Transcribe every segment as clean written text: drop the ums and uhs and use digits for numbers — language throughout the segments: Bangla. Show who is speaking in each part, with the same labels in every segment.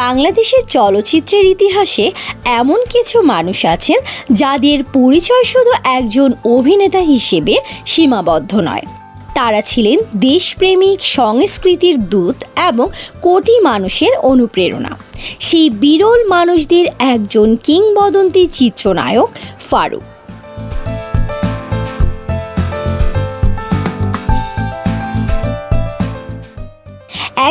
Speaker 1: বাংলাদেশের চলচ্চিত্রের ইতিহাসে এমন কিছু মানুষ আছেন যাদের পরিচয় শুধু একজন অভিনেতা হিসেবে সীমাবদ্ধ নয়। তারা ছিলেন দেশপ্রেমিক, সংস্কৃতির দূত এবং কোটি মানুষের অনুপ্রেরণা। সেই বিরল মানুষদের একজন কিংবদন্তি চিত্রনায়ক ফারুক।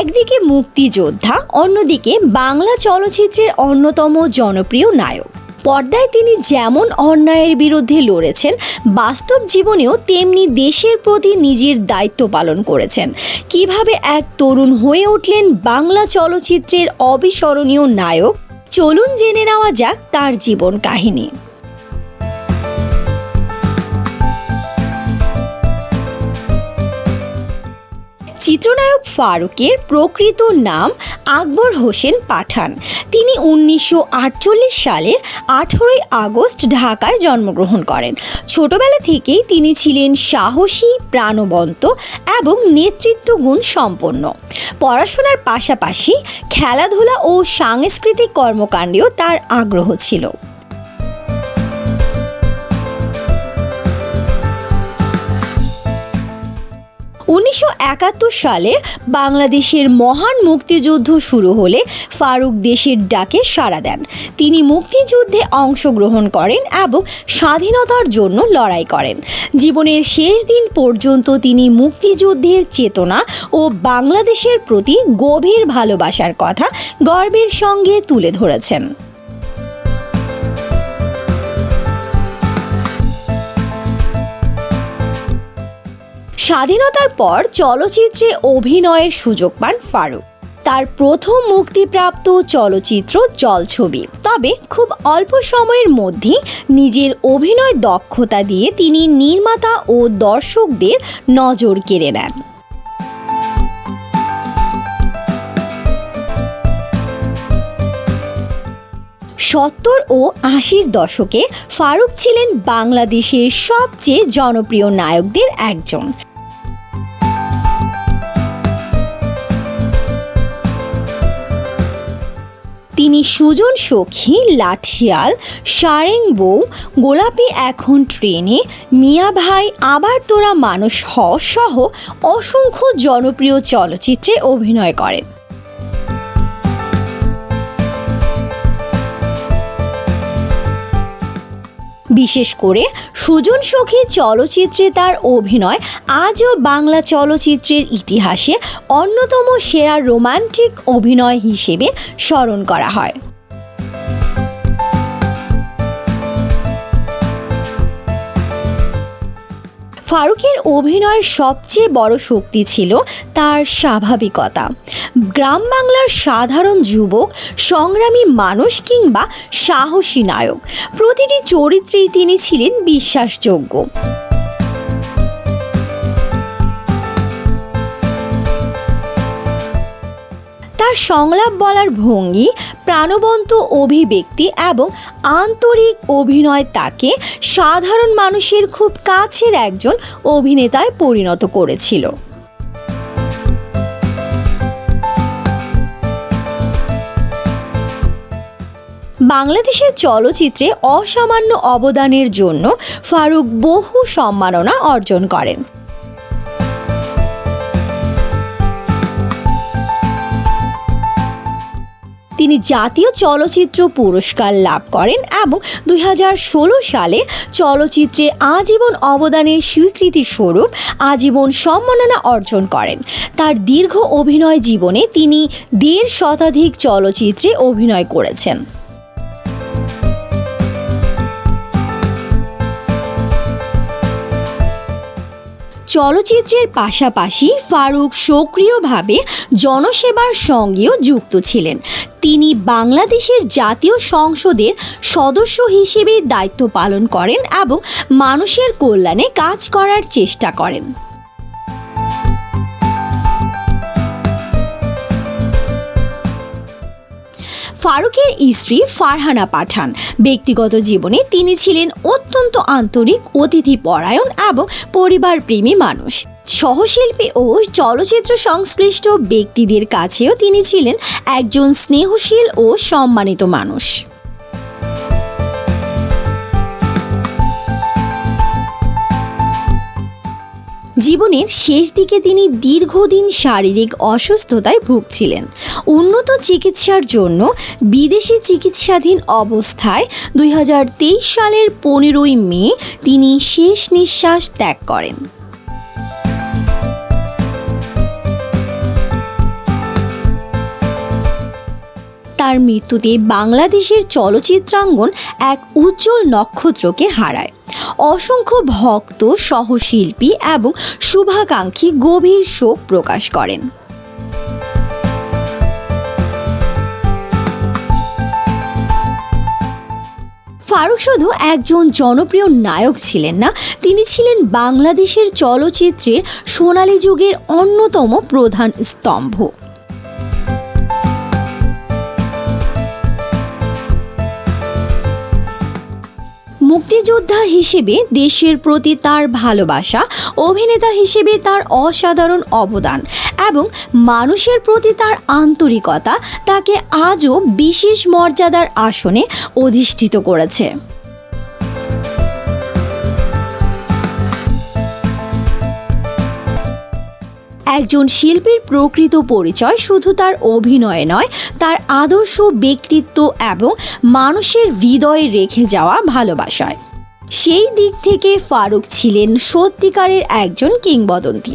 Speaker 1: একদিকে মুক্তিযোদ্ধা, অন্যদিকে বাংলা চলচ্চিত্রের অন্যতম জনপ্রিয় নায়ক। পর্দায় তিনি যেমন অন্যায়ের বিরুদ্ধে লড়েছেন, বাস্তব জীবনেও তেমনি দেশের প্রতি নিজের দায়িত্ব পালন করেছেন। কিভাবে এক তরুণ হয়ে উঠলেন বাংলা চলচ্চিত্রের অবিস্মরণীয় নায়ক, চলুন জেনে নেওয়া যাক তার জীবন কাহিনী। চিত্রনায়ক ফারুকের প্রকৃত নাম আকবর হোসেন পাঠান। তিনি 1948 সালের 18 আগস্ট ঢাকায় জন্মগ্রহণ করেন। ছোটবেলা থেকেই তিনি ছিলেন সাহসী, প্রাণবন্ত এবং নেতৃত্বগুণ সম্পন্ন। পড়াশোনার পাশাপাশি খেলাধুলা ও সাংস্কৃতিক কর্মকাণ্ডেও তার আগ্রহ ছিল। 1971 সালে বাংলাদেশের মহান মুক্তিযুদ্ধ শুরু হলে ফারুক দেশের ডাকে সাড়া দেন। তিনি মুক্তিযুদ্ধে অংশগ্রহণ করেন এবং স্বাধীনতার জন্য লড়াই করেন। জীবনের শেষ দিন পর্যন্ত তিনি মুক্তিযুদ্ধের চেতনা ও বাংলাদেশের প্রতি গভীর ভালোবাসার কথা গর্বের সঙ্গে তুলে ধরেছেন। স্বাধীনতার পর চলচ্চিত্রে অভিনয়ের সুযোগ পান ফারুক। তার প্রথম মুক্তিপ্রাপ্ত চলচ্চিত্র জলছবি। তবে খুব অল্প সময়ের মধ্যেই নিজের অভিনয় দক্ষতা দিয়ে তিনি নির্মাতা ও দর্শকদের নজর কেড়ে নেন। সত্তর ও 80-র দশকে ফারুক ছিলেন বাংলাদেশের সবচেয়ে জনপ্রিয় নায়কদের একজন। তিনি সুজন সখী, লাঠিয়াল, সারেং বউ, গোলাপি এখন ট্রেনে, মিয়া ভাই, আবার তোরা মানুষ হ সহ অসংখ্য জনপ্রিয় চলচ্চিত্রে অভিনয় করেন। বিশেষ করে সুজন সখী চলচ্চিত্রে তার অভিনয় আজও বাংলা চলচ্চিত্রের ইতিহাসে অন্যতম সেরা রোমান্টিক অভিনয় হিসেবে স্মরণ করা হয়। ফারুকের অভিনয়ের সবচেয়ে বড় শক্তি ছিল তার স্বাভাবিকতা। গ্রাম বাংলার সাধারণ যুবক, সংগ্রামী মানুষ কিংবা সাহসী নায়ক, প্রতিটি চরিত্রেই তিনি ছিলেন বিশ্বাসযোগ্য। তার সংলাপ বলার ভঙ্গি, প্রাণবন্ত অভিব্যক্তি এবং আন্তরিক অভিনয় তাকে সাধারণ মানুষের খুব কাছের একজন অভিনেতায় পরিণত করেছিল। বাংলাদেশের চলচ্চিত্রে অসামান্য অবদানের জন্য ফারুক বহু সম্মাননা অর্জন করেন। তিনি জাতীয় চলচ্চিত্র পুরস্কার লাভ করেন এবং 2016 সালে চলচ্চিত্রে আজীবন অবদানের স্বীকৃতি স্বরূপ আজীবন সম্মাননা অর্জন করেন। তার দীর্ঘ অভিনয় জীবনে তিনি 1.5 শতাধিক চলচ্চিত্রে অভিনয় করেছেন। চলচ্চিত্রের পাশাপাশি ফারুক সক্রিয়ভাবে জনসেবার সঙ্গেও যুক্ত ছিলেন। তিনি বাংলাদেশের জাতীয় সংসদের সদস্য হিসেবে দায়িত্ব পালন করেন এবং মানুষের কল্যাণে কাজ করার চেষ্টা করেন। ফারুকের স্ত্রী ফারহানা পাঠান। ব্যক্তিগত জীবনে তিনি ছিলেন অত্যন্ত আন্তরিক, অতিথিপরায়ণ এবং পরিবারপ্রেমী মানুষ। সহশিল্পী ও চলচ্চিত্র সংশ্লিষ্ট ব্যক্তিদের কাছেও তিনি ছিলেন একজন স্নেহশীল ও সম্মানিত মানুষ। জীবনের শেষ দিকে তিনি দীর্ঘদিন শারীরিক অসুস্থতায় ভুগছিলেন। উন্নত চিকিৎসার জন্য বিদেশে চিকিৎসাধীন অবস্থায় 2023 সালের 15ই মে তিনি শেষ নিঃশ্বাস ত্যাগ করেন। তার মৃত্যুতে বাংলাদেশের চলচ্চিত্রাঙ্গন এক উজ্জ্বল নক্ষত্রকে হারায়। অসংখ্য ভক্ত, সহশিল্পী এবং শুভাকাঙ্ক্ষী গভীর শোক প্রকাশ করেন। ফারুক শুধু একজন জনপ্রিয় নায়ক ছিলেন না, তিনি ছিলেন বাংলাদেশের চলচ্চিত্রের সোনালী যুগের অন্যতম প্রধান স্তম্ভ। মুক্তিযোদ্ধা হিসেবে দেশের প্রতি তার ভালোবাসা, অভিনেতা হিসেবে তার অসাধারণ অবদান এবং মানুষের প্রতি তার আন্তরিকতা তাকে আজও বিশেষ মর্যাদার আসনে অধিষ্ঠিত করেছে। একজন শিল্পীর প্রকৃত পরিচয় শুধু তার অভিনয়ে নয়, তার আদর্শ, ব্যক্তিত্ব এবং মানুষের হৃদয়ে রেখে যাওয়া ভালোবাসায়। সেই দিক থেকে ফারুক ছিলেন সত্যিকারের একজন কিংবদন্তি।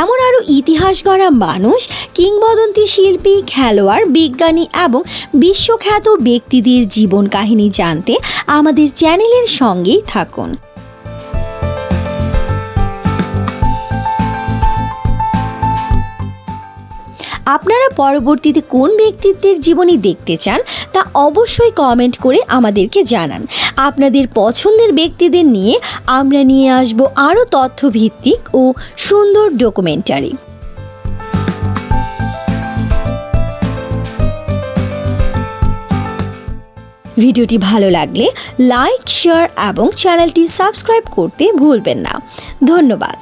Speaker 1: এমন আরও ইতিহাস গড়া মানুষ, কিংবদন্তি শিল্পী, খেলোয়াড়, বিজ্ঞানী এবং বিশ্বখ্যাত ব্যক্তিদের জীবন কাহিনী জানতে আমাদের চ্যানেলের সঙ্গেই থাকুন। আপনারা পরবর্তীতে কোন ব্যক্তিত্বের জীবনী দেখতে চান তা অবশ্যই কমেন্ট করে আমাদেরকে জানান। আপনাদের পছন্দের ব্যক্তিদের নিয়ে আমরা নিয়ে আসব আরও তথ্যভিত্তিক ও সুন্দর ডকুমেন্টারি। ভিডিওটি ভালো লাগলে লাইক, শেয়ার এবং চ্যানেলটি সাবস্ক্রাইব করতে ভুলবেন না। ধন্যবাদ।